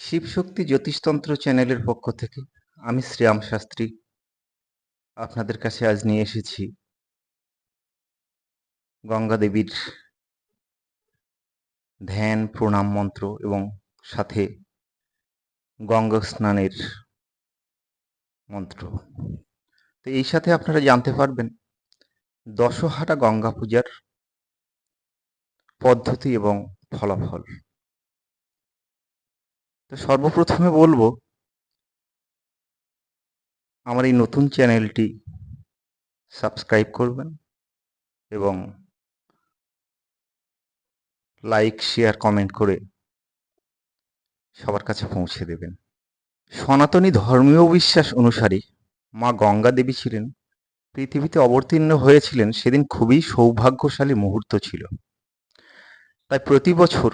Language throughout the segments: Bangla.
শিবশক্তি জ্যোতিষতন্ত্র চ্যানেলের পক্ষ থেকে আমি শ্রেয়াম শাস্ত্রী আপনাদের কাছে আজ নিয়ে এসেছি গঙ্গা দেবীর ধ্যান প্রণাম মন্ত্র এবং সাথে গঙ্গা স্নানের মন্ত্র। তো এই সাথে আপনারা জানতে পারবেন দশহারা গঙ্গা পূজার পদ্ধতি এবং ফলাফল। তো সর্বপ্রথমে বলবো আমার এই নতুন চ্যানেলটি সাবস্ক্রাইব করবেন এবং লাইক শেয়ার কমেন্ট করে সবার কাছে পৌঁছে দেবেন। সনাতনী ধর্মীয় বিশ্বাস অনুসারে মা গঙ্গা দেবী ছিলেন পৃথিবীতে অবতীর্ণ হয়েছিলেন সেদিন খুবই সৌভাগ্যশালী মুহূর্ত ছিল। তাই প্রতি বছর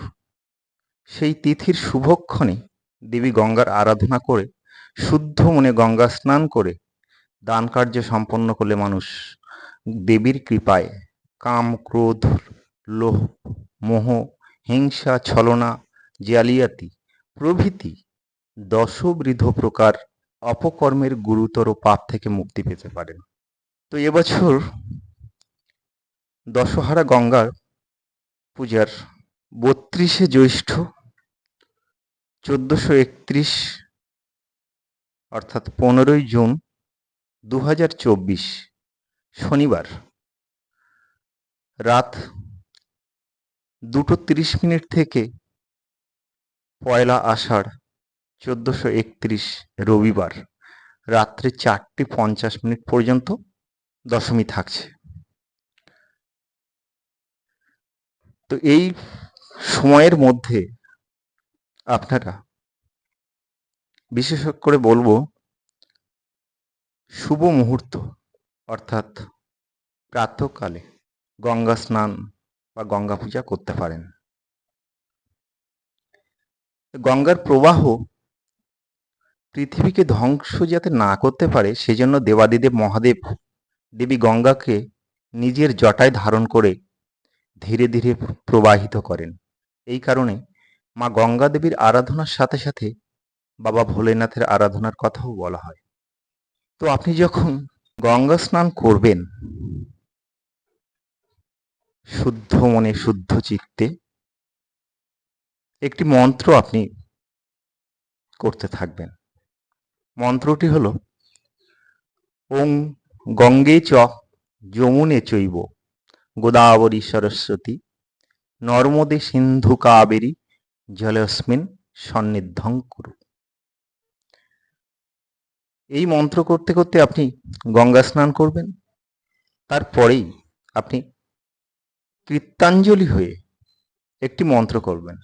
সেই তিথির শুভক্ষণে দেবী গঙ্গার আরাধনা করে শুদ্ধ মনে গঙ্গা স্নান করে দান কার্য সম্পন্ন করলে মানুষ দেবীর কৃপায় কাম ক্রোধ লোভ মোহ হিংসা ছলনা জালিয়াতি প্রভৃতি দশবৃধ প্রকার অপকর্মের গুরুতর পাপ থেকে মুক্তি পেতে পারেন। তো এবছর দশহারা গঙ্গার পূজার ৩২শে জ্যৈষ্ঠ ১৪৩১ অর্থাৎ ১৫ই জুন ২০২৪ শনিবার রাত ২:৩০ থেকে পয়লা আষাঢ় ১৪৩১ রবিবার রাত্রে ৪:৫০ পর্যন্ত দশমী থাকছে। তো এই সময়ের মধ্যে আপনারা বিশেষ করে বলবো শুভ মুহূর্ত অর্থাৎ প্রাতঃকালে গঙ্গা স্নান বা গঙ্গা পূজা করতে পারেন। গঙ্গার প্রবাহ পৃথিবীকে ধ্বংস যাতে না করতে পারে সেজন্য দেবাদিদেব মহাদেব দেবী গঙ্গাকে নিজের জটায় ধারণ করে ধীরে ধীরে প্রবাহিত করেন। এই কারণে মা গঙ্গা দেবীর আরাধনার সাথে সাথে বাবা ভোলেনাথের আরাধনার কথাও বলা হয়। তো আপনি যখন গঙ্গা স্নান করবেন শুদ্ধ মনে শুদ্ধ চিত্তে একটি মন্ত্র আপনি করতে থাকবেন। মন্ত্রটি হলো ওং গঙ্গে চ যমুনে চৈব গোদাবরী সরস্বতী নর্মদে সিন্ধু কাবেরী জলস্মিন সন্নিধ্যং কুরু। এই মন্ত্র করতে করতে আপনি গঙ্গা স্নান করবেন। তারপরেই আপনি কৃত্যাঞ্জলি হয়ে একটি মন্ত্র করবেন।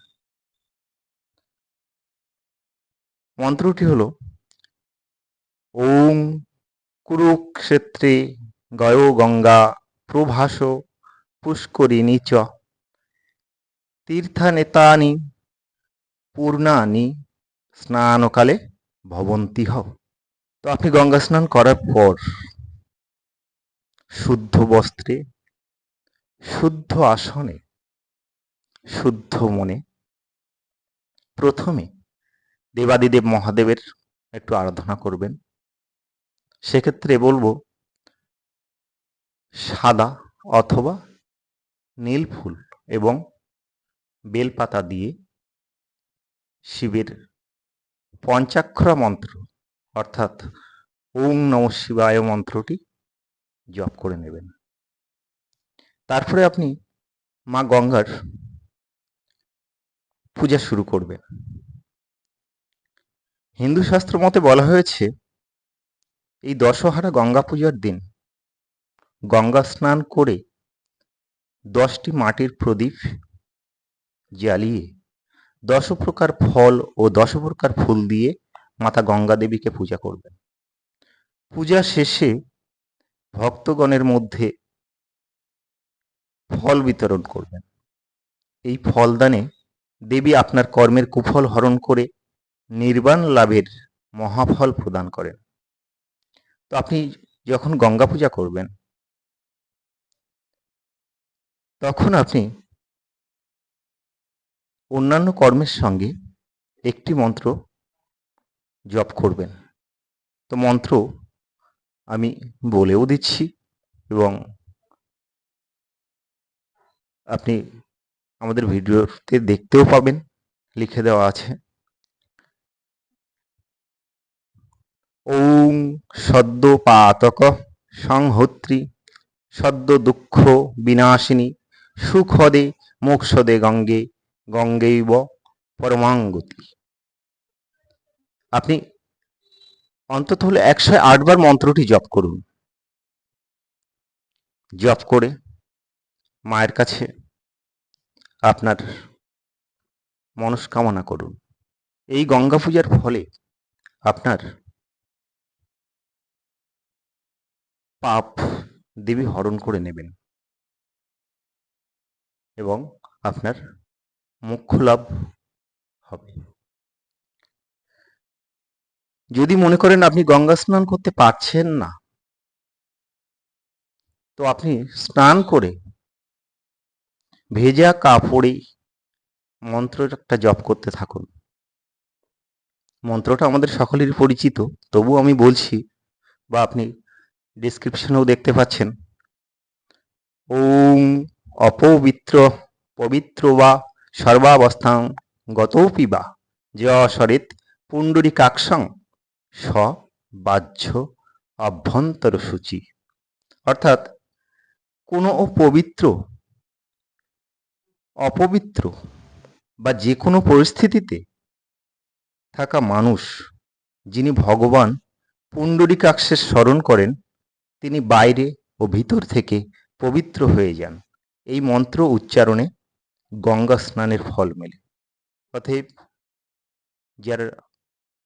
মন্ত্রটি হলো ওং কুরুক্ষেত্রে গয়ো গঙ্গা প্রভাস পুষ্করিণী চ তীর্থানেতানি পূর্ণানি স্নানকালে ভবন্তি হ। তো আপনি গঙ্গা স্নান করার পর শুদ্ধ বস্ত্রে শুদ্ধ আসনে শুদ্ধ মনে প্রথমে দেবাদিদেব মহাদেবের একটু আরাধনা করবেন। সেক্ষেত্রে বলবো সাদা অথবা নীল ফুল এবং বেলপাতা দিয়ে শিবের পঞ্চাক্ষরা মন্ত্র অর্থাৎ ওং নমঃ শিবায় মন্ত্রটি জপ করে নেবেন। তারপরে আপনি মা গঙ্গার পূজা শুরু করবেন। হিন্দু শাস্ত্র মতে বলা হয়েছে এই দশহারা গঙ্গা পূজার দিন গঙ্গা স্নান করে 10টি মাটির প্রদীপ জ্বালিয়ে 10 প্রকার ফল ও 10 প্রকার ফুল দিয়ে মাতা গঙ্গা দেবীকে পূজা করবেন। পূজা শেষে ভক্তগণের মধ্যে ফল বিতরণ করবেন। এই ফলদানে দেবী আপনার কর্মের কুফল হরণ করে নির্বাণ লাভের মহাফল প্রদান করেন। তো আপনি যখন গঙ্গা পূজা করবেন তখন আপনি অন্যান্য কর্মের সঙ্গে একটি মন্ত্র জপ করবেন। তো মন্ত্র আমি বলেও দিচ্ছি এবং আপনি আমাদের ভিডিওতে দেখতেও পাবেন, লিখে দেওয়া আছে। ওং সদ্য পাতক সংহোত্রী সদ্য দুঃখ বিনাশিনী সুখদে মোক্ষদে গঙ্গে গঙ্গৈব পরমাঙ্গতি। আপনি অন্তত হলে 108 বার মন্ত্রটি জপ করুন। জপ করে মায়ের কাছে আপনার মনস্কামনা করুন। এই গঙ্গা পূজার ফলে আপনার পাপ দেবী হরণ করে নেবেন এবং আপনার মোক্ষ লাভ হবে। যদি মনে করেন আপনি গঙ্গা স্নান করতে পারছেন না, তো আপনি স্নান করে ভেজা কাপড়ে মন্ত্রটা জপ করতে থাকুন। মন্ত্রটা আমাদের সকলেরই পরিচিত, তবু আমি বলছি, বা আপনি ডেসক্রিপশনেও দেখতে পাচ্ছেন। ওং অপবিত্র পবিত্র বা সর্বাবস্থাং গতোপি বা যশরেত পুণ্ডরীকাক্ষং স বাহ্য অভ্যন্তর সূচি। অর্থাৎ কোনো অপবিত্র বা যে কোনো পরিস্থিতিতে থাকা মানুষ যিনি ভগবান পুণ্ডরীকাক্ষের স্মরণ করেন, তিনি বাইরে ও ভিতর থেকে পবিত্র হয়ে যান। এই মন্ত্র উচ্চারণে গঙ্গা স্নানের ফল মেলে। অতএব যারা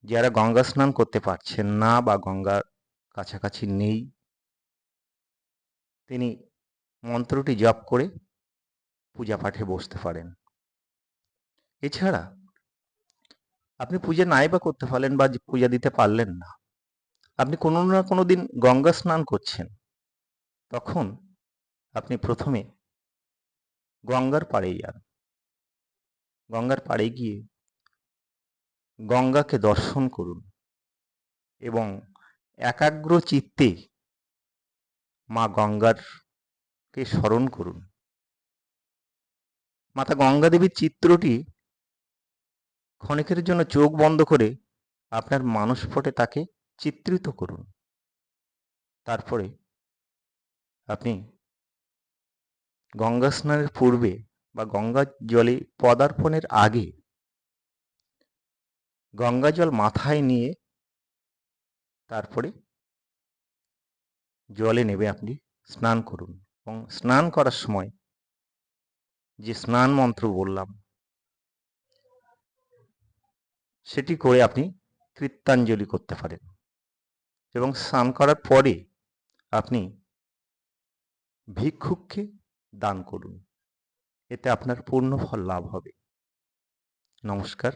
যারা গঙ্গা স্নান করতে পারছেন না বা গঙ্গার কাছাকাছি নেই, তিনি মন্ত্রটি জপ করে পূজা পাঠে বসতে পারেন। এছাড়া আপনি পূজা নাই বা করতে পারলেন বা পূজা দিতে পারলেন না, আপনি কোনো না কোনো দিন গঙ্গা স্নান করছেন, তখন আপনি প্রথমে গঙ্গার পাড়ে যান। গঙ্গার পাড়ে গিয়ে গঙ্গাকে দর্শন করুন এবং একাগ্র চিত্তে মা গঙ্গারকে স্মরণ করুন। মাতা গঙ্গা দেবীর চিত্রটি ক্ষণিকের জন্য চোখ বন্ধ করে আপনার মানসপটে তাকে চিত্রিত করুন। তারপরে আপনি গঙ্গা স্নানের পূর্বে বা গঙ্গা জলে পদার্পণের আগে গঙ্গা জল মাথায় নিয়ে তারপরে জলে নেমে আপনি স্নান করুন এবং স্নান করার সময় যে স্নান মন্ত্র বললাম সেটি করে আপনি কৃত্যাঞ্জলি করতে পারেন এবং স্নান করার পরে আপনি ভিক্ষুককে দান করুন। এতে আপনার পূর্ণ ফল লাভ হবে। নমস্কার।